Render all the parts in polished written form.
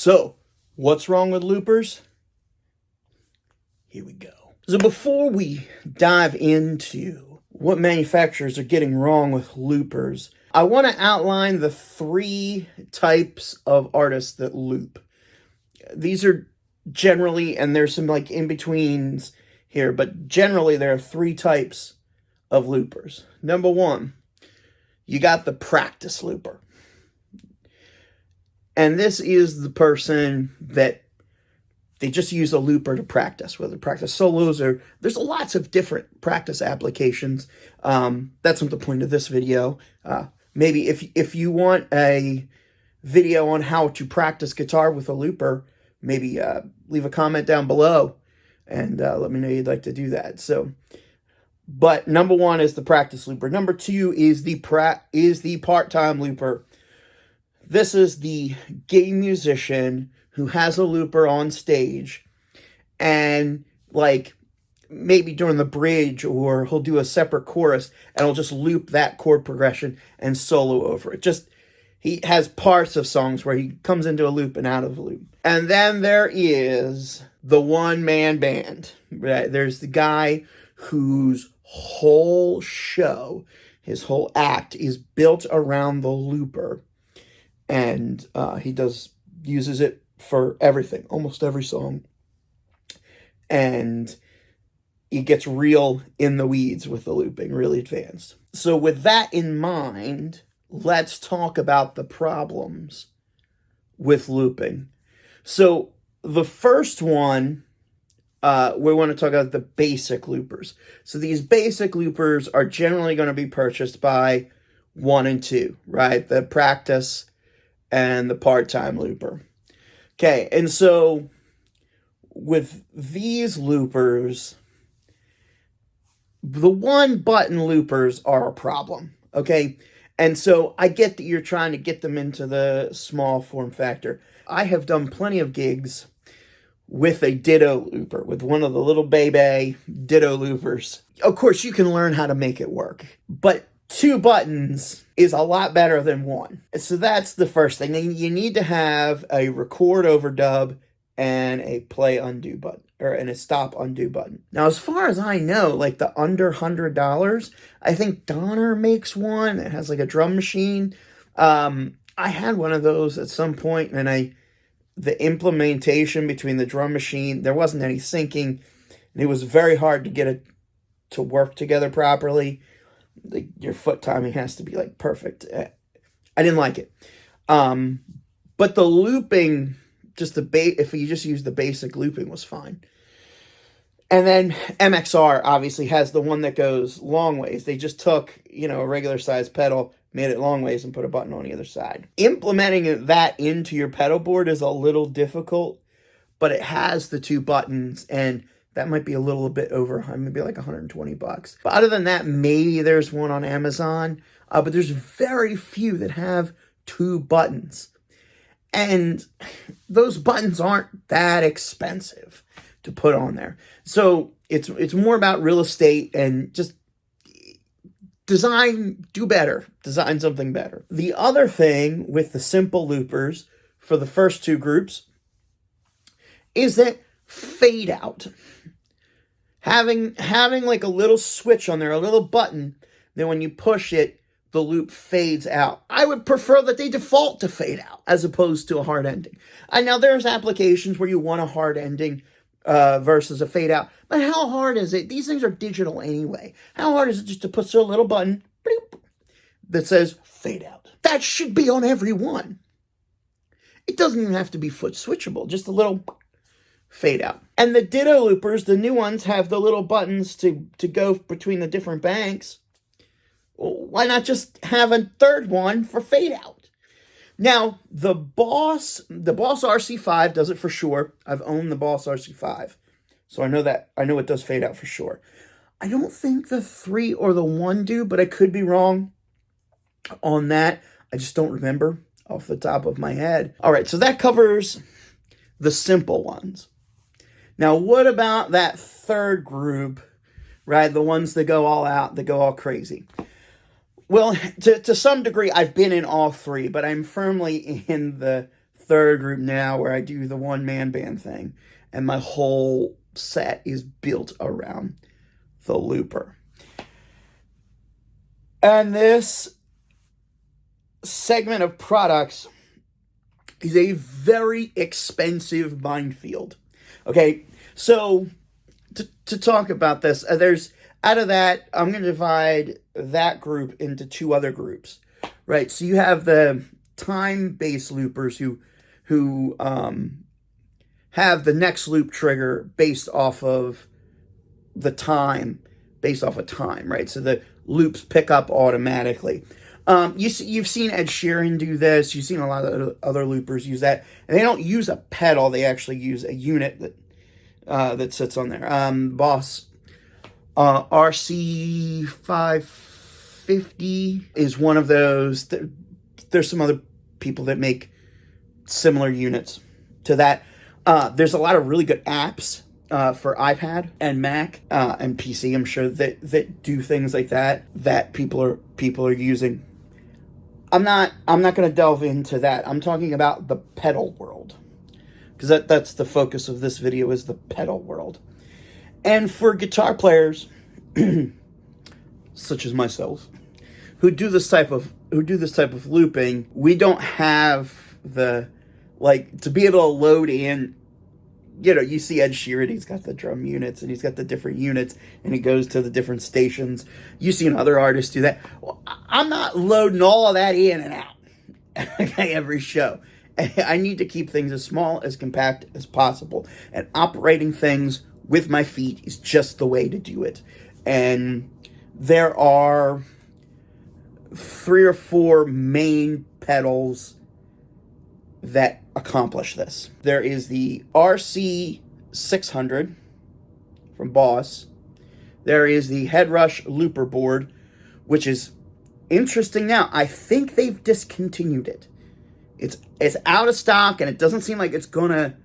So, what's wrong with loopers? Here we go. So before we dive into what manufacturers are getting wrong with loopers, I want to outline the 3 types of artists that loop. These are generally, and there's some like in-betweens here, but generally there are 3 types of loopers. Number 1, you got the practice looper. And this is the person that they just use a looper to practice, whether practice solos or there's lots of different practice applications. That's not the point of this video. Maybe if you want a video on how to practice guitar with a looper, maybe leave a comment down below and let me know you'd like to do that. So, but number 1 is the practice looper. Number 2 is the part-time looper. This is the gay musician who has a looper on stage and like maybe during the bridge or he'll do a separate chorus and he'll just loop that chord progression and solo over it. He has parts of songs where he comes into a loop and out of a loop. And then there is the one-man band. Right? There's the guy whose whole show, his whole act is built around the looper. And he uses it for everything, almost every song. And he gets real in the weeds with the looping, really advanced. So with that in mind, let's talk about the problems with looping. So the first one, we want to talk about the basic loopers. So these basic loopers are generally going to be purchased by 1 and 2, right? The practice and the part-time looper. Okay, and so with these loopers, the 1-button loopers are a problem, okay? And so I get that you're trying to get them into the small form factor. I have done plenty of gigs with a ditto looper, with one of the little baby ditto loopers. Of course, you can learn how to make it work, but 2 buttons is a lot better than 1. So that's the first thing. You need to have a record overdub and a play undo button, and a stop undo button. Now, as far as I know, like the under $100, I think Donner makes one. It has like a drum machine. I had one of those at some point, and the implementation between the drum machine, there wasn't any syncing, and it was very hard to get it to work together properly. Like your foot timing has to be like perfect. I didn't like it. But the looping, if you just use the basic looping, was fine. And then MXR obviously has the one that goes long ways. They just took, a regular size pedal, made it long ways, and put a button on the other side. Implementing that into your pedal board is a little difficult, but it has the 2 buttons, and that might be a little bit over, maybe like $120. But other than that, maybe there's one on Amazon. But there's very few that have 2 buttons. And those buttons aren't that expensive to put on there. So it's more about real estate and just do better. Design something better. The other thing with the simple loopers for the first 2 groups is that fade out. Having like a little switch on there, a little button, then when you push it, the loop fades out. I would prefer that they default to fade out as opposed to a hard ending. And now there's applications where you want a hard ending versus a fade out. But how hard is it? These things are digital anyway. How hard is it just to put a little button bloop, that says fade out? That should be on every one. It doesn't even have to be foot switchable, just a little fade out. And the ditto loopers, the new ones, have the little buttons to go between the different banks. Well, why not just have a third one for fade out? Now, the Boss RC5 does it for sure. I've owned the Boss RC5, so I know it does fade out for sure. I don't think the 3 or the 1 do, but I could be wrong on that. I just don't remember off the top of my head. All right, so that covers the simple ones. Now, what about that third group, right? The ones that go all out, that go all crazy. Well, to some degree, I've been in all 3, but I'm firmly in the third group now where I do the one-man band thing, and my whole set is built around the looper. And this segment of products is a very expensive minefield. Okay, so to talk about this, out of that, I'm going to divide that group into two other groups, right? So you have the time-based loopers who have the next loop trigger based off of time, right? So the loops pick up automatically. You've seen Ed Sheeran do this. You've seen a lot of other loopers use that. And they don't use a pedal. They actually use a unit that sits on there. Boss RC550 is one of those. There's some other people that make similar units to that. There's a lot of really good apps for iPad and Mac and PC, I'm sure, that do things like that people are using. I'm not going to delve into that. I'm talking about the pedal world, because that's the focus of this video, is the pedal world. And for guitar players such as myself who do this type of looping, we don't have the, like, to be able to load in. You see Ed Sheeran, he's got the drum units, and he's got the different units, and he goes to the different stations. You see other artists do that. Well, I'm not loading all of that in and out every show. I need to keep things as small, as compact as possible. And operating things with my feet is just the way to do it. And there are 3 or 4 main pedals that accomplish this. There is the RC600 from Boss. There is the Headrush looper board, which is interesting now. I think they've discontinued it. It's out of stock, and it doesn't seem like it's gonna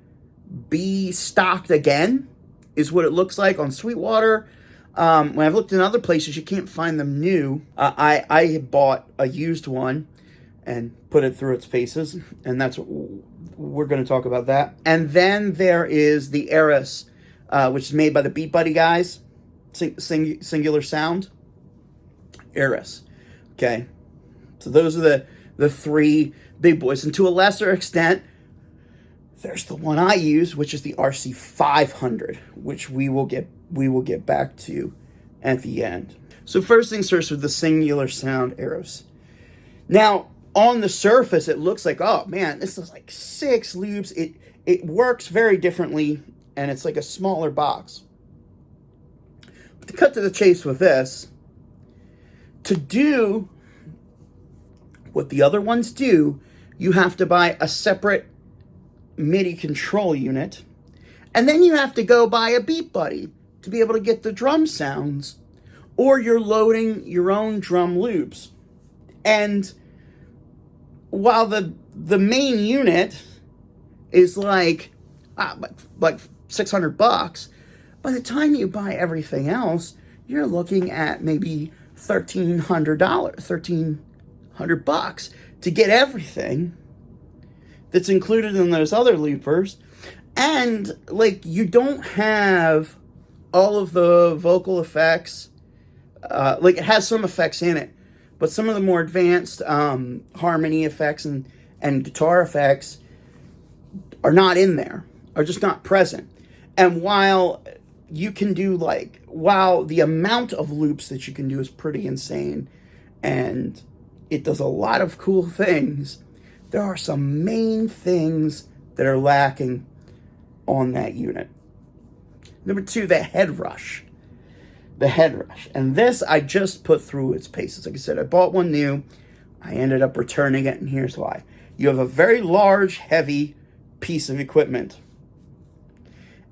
be stocked again, is what it looks like on Sweetwater. When I've looked in other places, you can't find them new. I had bought a used one and put it through its paces, and that's what we're going to talk about that. And then there is the Headrush, which is made by the Beat Buddy guys, Singular Sound, Headrush. Okay, so those are the 3 big boys, and to a lesser extent, there's the one I use, which is the RC500, which we will get back to at the end. So first things first, with the Singular Sound Headrush. Now, on the surface, it looks like, oh man, this is like 6 loops. It works very differently, and it's like a smaller box. But to cut to the chase with this, to do what the other ones do, you have to buy a separate MIDI control unit, and then you have to go buy a Beat Buddy to be able to get the drum sounds, or you're loading your own drum loops. And while the main unit is like $600, by the time you buy everything else, you're looking at maybe $1,300 to get everything that's included in those other loopers. And like, you don't have all of the vocal effects. Like, it has some effects in it, but some of the more advanced harmony effects and guitar effects are not in there, are just not present. And while you can do, like, while the amount of loops that you can do is pretty insane, and it does a lot of cool things, there are some main things that are lacking on that unit. Number 2, the Headrush. The Headrush. And this I just put through its paces. Like I said, I bought one new. I ended up returning it, and here's why. You have a very large, heavy piece of equipment,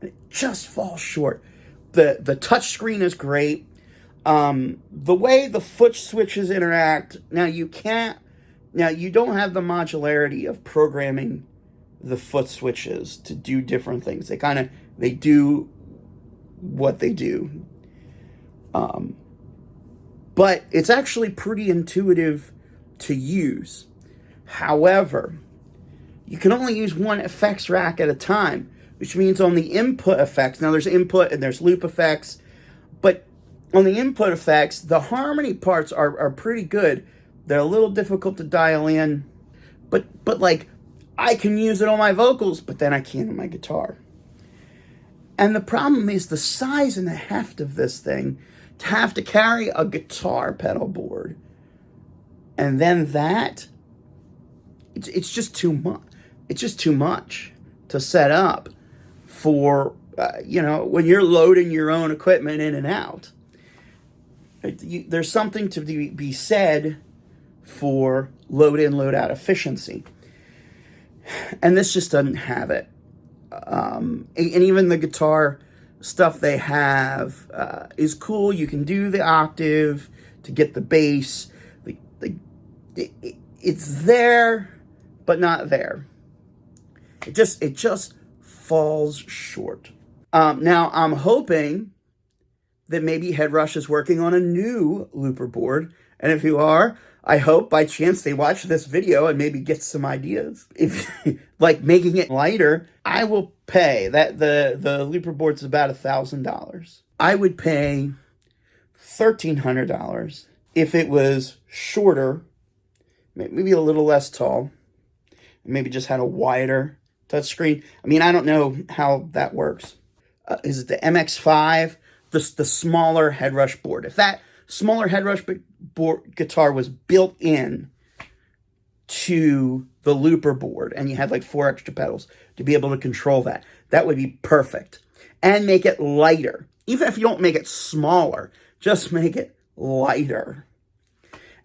and it just falls short. The touch screen is great. The way the foot switches interact, now you don't have the modularity of programming the foot switches to do different things. They do what they do. But it's actually pretty intuitive to use. However, you can only use one effects rack at a time, which means on the input effects, now there's input and there's loop effects, but on the input effects, the harmony parts are pretty good. They're a little difficult to dial in, but like, I can use it on my vocals, but then I can't on my guitar. And the problem is the size and the heft of this thing, to have to carry a guitar pedal board, and then that, it's just too much. It's just too much to set up for, when you're loading your own equipment in and out. There's something to be said for load in, load out efficiency. And this just doesn't have it. And even the guitar stuff they have is cool. You can do the octave to get the bass. It's there, but not there. It just falls short. Now, I'm hoping that maybe Headrush is working on a new looper board. And if you are, I hope by chance they watch this video and maybe get some ideas. If like making it lighter, I will pay that. The looper board's about $1,000. I would pay $1,300 if it was shorter, maybe a little less tall, maybe just had a wider touchscreen. I mean, I don't know how that works. Is it the MX5, the smaller Headrush board? If that smaller Headrush board guitar was built in to the looper board and you had like 4 extra pedals to be able to control that, that would be perfect. And make it lighter. Even if you don't make it smaller, just make it lighter.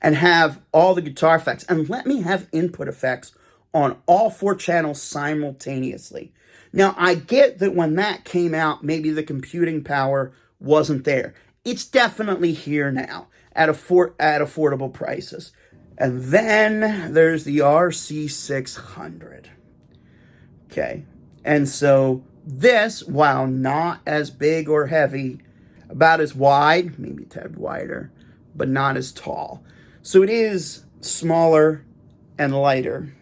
And have all the guitar effects. And let me have input effects on all 4 channels simultaneously. Now, I get that when that came out, maybe the computing power wasn't there. It's definitely here now at affordable prices. And then there's the RC600. Okay. And so this, while not as big or heavy, about as wide, maybe a tad wider, but not as tall. So it is smaller and lighter.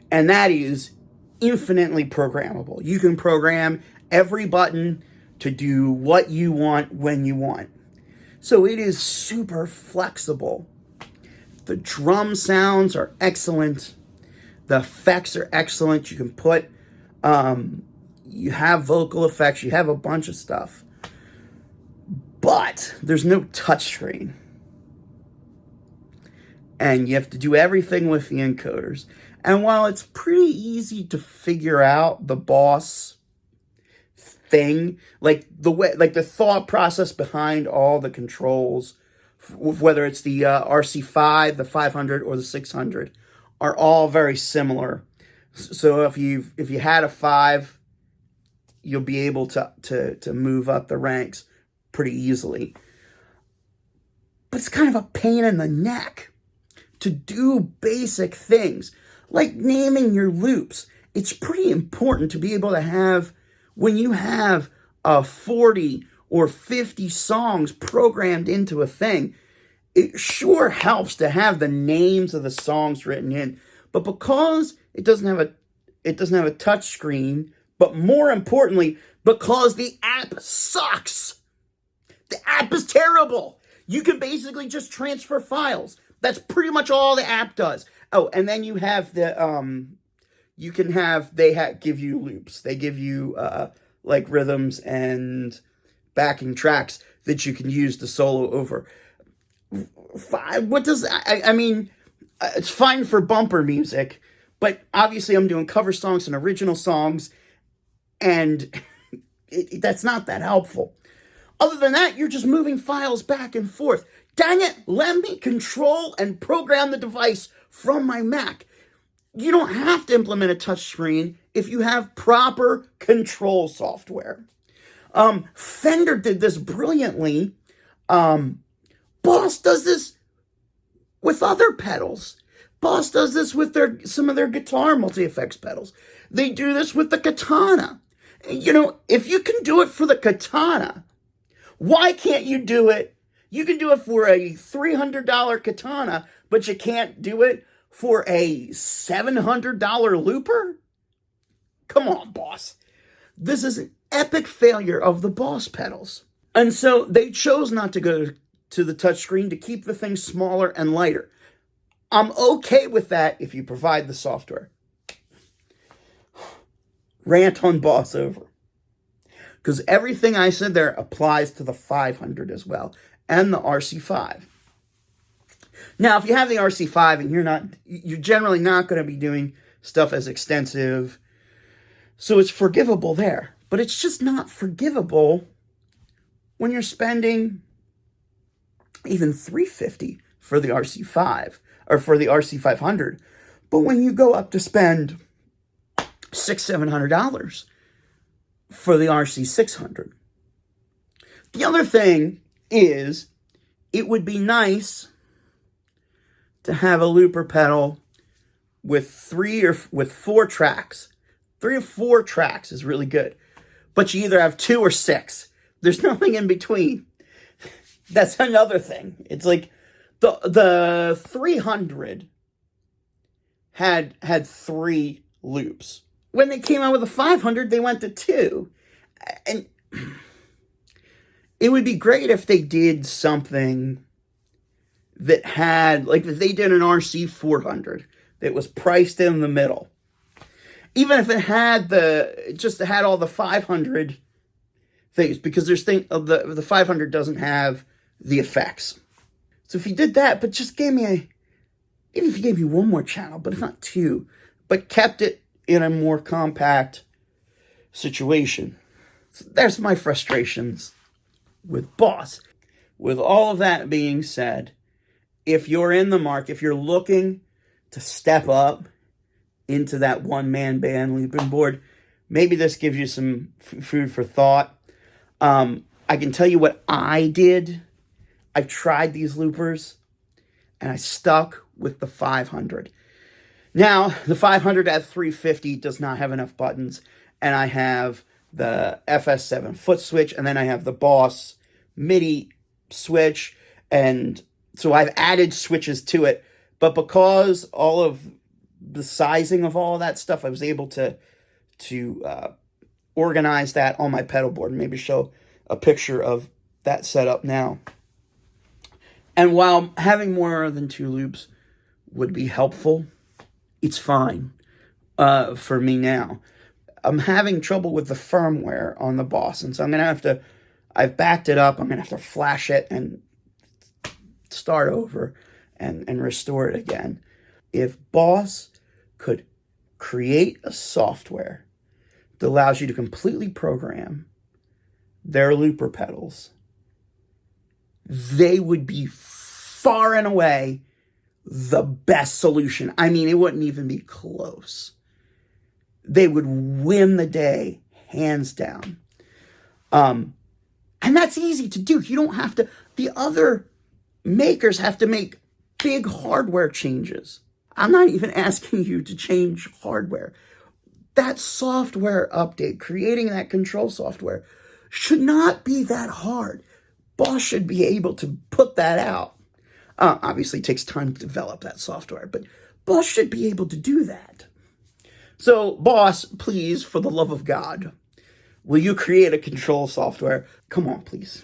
And that is infinitely programmable. You can program every button to do what you want when you want. So it is super flexible. The drum sounds are excellent. The effects are excellent. You can put, you have vocal effects. You have a bunch of stuff. But there's no touchscreen. And you have to do everything with the encoders. And while it's pretty easy to figure out the boss thing, like the thought process behind all the controls, whether it's the RC5, the 500, or the 600, are all very similar. So if you had a 5, you'll be able to move up the ranks pretty easily. But it's kind of a pain in the neck to do basic things like naming your loops. It's pretty important to be able to have, when you have 40 or 50 songs programmed into a thing, it sure helps to have the names of the songs written in. But because it doesn't have a touch screen, but more importantly, because the app sucks. The app is terrible. You can basically just transfer files. That's pretty much all the app does. Oh, and then you have the, give you loops. They give you, like rhythms and backing tracks that you can use to solo over. What does, I mean, it's fine for bumper music, but obviously I'm doing cover songs and original songs, and that's not that helpful. Other than that, you're just moving files back and forth. Dang it, let me control and program the device from my Mac. You don't have to implement a touchscreen if you have proper control software. Fender did this brilliantly. Boss does this with other pedals. Boss does this with some of their guitar multi-effects pedals. They do this with the Katana. You know, if you can do it for the Katana, why can't you do it? You can do it for a $300 Katana, but you can't do it for a $700 looper? Come on, Boss. This is an epic failure of the Boss pedals. And so they chose not to go to the touchscreen to keep the thing smaller and lighter. I'm okay with that if you provide the software. Rant on Boss over. Because everything I said there applies to the 500 as well, and the RC5. Now, if you have the RC5 and you're generally not going to be doing stuff as extensive, so it's forgivable there. But it's just not forgivable when you're spending even $350 for the RC5 or for the RC500. But when you go up to spend $600-700 for the RC600. The other thing is, it would be nice to have a looper pedal with 4 tracks. 3 or 4 tracks is really good. But you either have 2 or 6. There's nothing in between. That's another thing. It's like the 300 had 3 loops. When they came out with the 500, they went to 2. And it would be great if they did something that had, like if they did an RC 400 that was priced in the middle. Even if it had had all the 500 things, because the 500 doesn't have the effects. So if you did that, but just gave me even if you gave me 1 more channel, but if not 2, but kept it in a more compact situation. So there's my frustrations with Boss. With all of that being said, if you're in the market, if you're looking to step up into that one-man band looping board, maybe this gives you some food for thought. I can tell you what I did. I tried these loopers, and I stuck with the 500. Now, the 500 at 350 does not have enough buttons, and I have the FS7 foot switch, and then I have the Boss MIDI switch, and so I've added switches to it, but because all of the sizing of all of that stuff, I was able to organize that on my pedal board and maybe show a picture of that setup now. And while having more than 2 loops would be helpful, it's fine for me now. I'm having trouble with the firmware on the Boss, and so I'm going to have to, I've backed it up, I'm going to have to flash it and start over and restore it again. If Boss could create a software that allows you to completely program their looper pedals, they would be far and away the best solution. I mean, it wouldn't even be close. They would win the day, hands down. And that's easy to do. You don't have to, the other makers have to make big hardware changes. I'm not even asking you to change hardware. That software update, creating that control software, should not be that hard. Boss should be able to put that out. Obviously, it takes time to develop that software, but Boss should be able to do that. So, Boss, please, for the love of God, will you create a control software? Come on, please.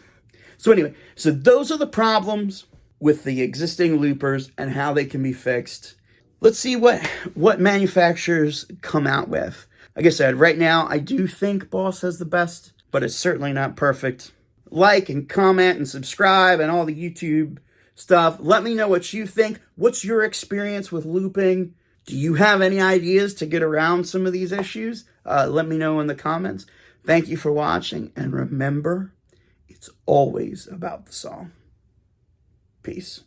So anyway, so those are the problems with the existing loopers and how they can be fixed. Let's see what manufacturers come out with. Like I said, right now, I do think Boss has the best, but it's certainly not perfect. Like and comment and subscribe and all the YouTube stuff. Let me know what you think. What's your experience with looping? Do you have any ideas to get around some of these issues? Let me know in the comments. Thank you for watching, and remember, it's always about the song. Peace.